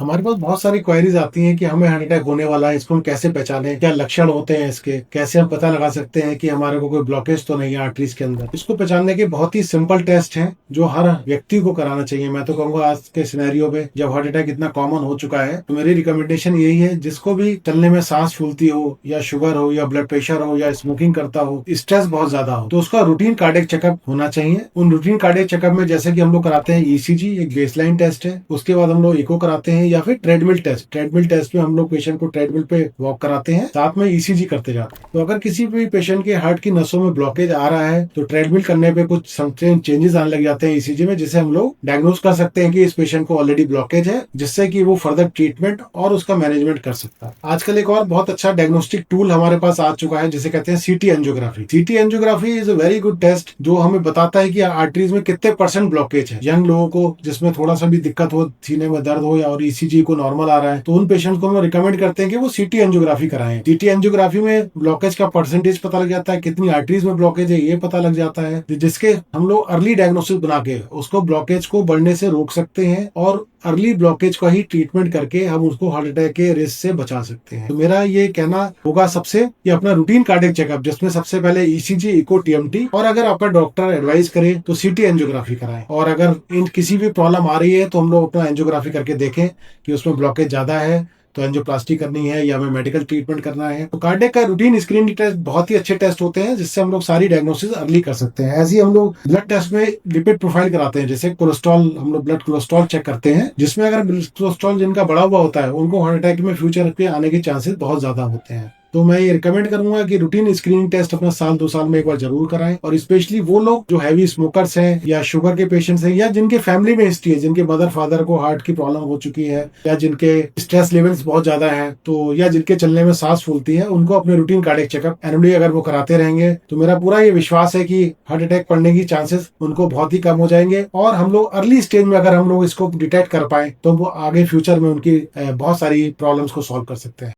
हमारे पास बहुत सारी क्वेरीज आती हैं कि हमें हार्ट अटैक होने वाला है, इसको हम कैसे पहचानें, क्या लक्षण होते हैं इसके, कैसे हम पता लगा सकते हैं कि हमारे को कोई ब्लॉकेज तो नहीं है आर्टरीज के अंदर। इसको पहचानने के बहुत ही सिंपल टेस्ट हैं जो हर व्यक्ति को कराना चाहिए। मैं तो कहूंगा आज के सिनेरियो में जब हार्ट अटैक इतना कॉमन हो चुका है तो मेरी रिकमेंडेशन यही है, जिसको भी चलने में सांस फूलती हो या शुगर हो या ब्लड प्रेशर हो या स्मोकिंग करता हो, स्ट्रेस बहुत ज्यादा हो, तो उसका रूटीन कार्डियक चेकअप होना चाहिए। उन रूटीन कार्डियक चेकअप में जैसे कि हम लोग कराते हैं ईसीजी, एक बेसलाइन टेस्ट है, उसके बाद हम लोग इको कराते हैं, या फिर ट्रेडमिल टेस्ट। ट्रेडमिल टेस्ट में हम लोग पेशेंट को ट्रेडमिल पे वॉक कराते हैं, साथ में ईसीजी करते जाते हैं। तो अगर किसी भी पेशेंट के हार्ट की नसों में ब्लॉकेज आ रहा है तो ट्रेडमिल करने पे कुछ चेंजेस आने लग जाते हैं ईसीजी में, जिसे हम लोग डायग्नोज कर सकते हैं कि इस पेशेंट को ऑलरेडी ब्लॉकेज है, जिससे कि वो फर्दर ट्रीटमेंट और उसका मैनेजमेंट कर सकता है। आजकल एक और बहुत अच्छा डायग्नोस्टिक टूल हमारे पास आ चुका है जिसे कहते हैं CT angiography. CT angiography is a very good test जो हमें बताता है कि आर्टरीज में कितने % ब्लॉकेज है। यंग लोगों को जिसमें थोड़ा सा भी दिक्कत हो, सीने में दर्द हो या और ईसीजी को नॉर्मल आ रहा है, तो उन पेशेंट को हम रिकमेंड करते हैं कि वो सीटी एंजियोग्राफी कराएं। सीटी एंजियोग्राफी में ब्लॉकेज का परसेंटेज पता लग जाता है, कितनी आर्टरीज में ब्लॉकेज है ये पता लग जाता है, जिसके हम लोग अर्ली डायग्नोसिस बना के उसको ब्लॉकेज को बढ़ने से रोक सकते हैं और अर्ली ब्लॉकेज का ही ट्रीटमेंट करके हम उसको हार्ट अटैक के रिस्क से बचा सकते हैं। तो मेरा ये कहना होगा सबसे कि अपना रूटीन कार्डियक चेकअप, जिसमें सबसे पहले ईसीजी, इको, टीएमटी, और अगर आपका डॉक्टर एडवाइस करे तो सीटी एंजियोग्राफी कराएं। और अगर इन किसी भी प्रॉब्लम आ रही है तो हम लोग अपना एंजियोग्राफी करके देखें कि उसमें ब्लॉकेज ज्यादा है तो एंजियोप्लास्टी करनी है या हमें मेडिकल ट्रीटमेंट करना है। तो कार्डियक का रूटीन स्क्रीनिंग टेस्ट बहुत ही अच्छे टेस्ट होते हैं जिससे हम लोग सारी डायग्नोसिस अर्ली कर सकते हैं। ऐसे ही हम लोग ब्लड टेस्ट में लिपिड प्रोफाइल कराते हैं, जैसे कोलेस्ट्रॉल, हम लोग ब्लड कोलेस्ट्रॉल चेक करते हैं, जिसमें अगर कोलेस्ट्रॉल जिनका बढ़ा हुआ होता है उनको हार्ट अटैक में फ्यूचर पे आने के चांसेस बहुत ज्यादा होते हैं। तो मैं ये रिकमेंड करूंगा कि रूटीन स्क्रीनिंग टेस्ट अपना साल 2 साल में एक बार जरूर कराएं। और स्पेशली वो लोग जो हैवी स्मोकर्स हैं या शुगर के पेशेंट्स हैं या जिनके फैमिली में हिस्ट्री है, जिनके मदर फादर को हार्ट की प्रॉब्लम हो चुकी है या जिनके स्ट्रेस लेवल्स बहुत ज्यादा है, तो या जिनके चलने में सांस फूलती है, उनको अपने रूटीन कार्डियक चेकअप एनुअली अगर वो कराते रहेंगे तो मेरा पूरा ये विश्वास है कि हार्ट अटैक पड़ने की चांसेस उनको बहुत ही कम हो जाएंगे। और हम लोग अर्ली स्टेज में अगर हम लोग इसको डिटेक्ट कर पाए तो वो आगे फ्यूचर में उनकी बहुत सारी प्रॉब्लम्स को सॉल्व कर सकते हैं।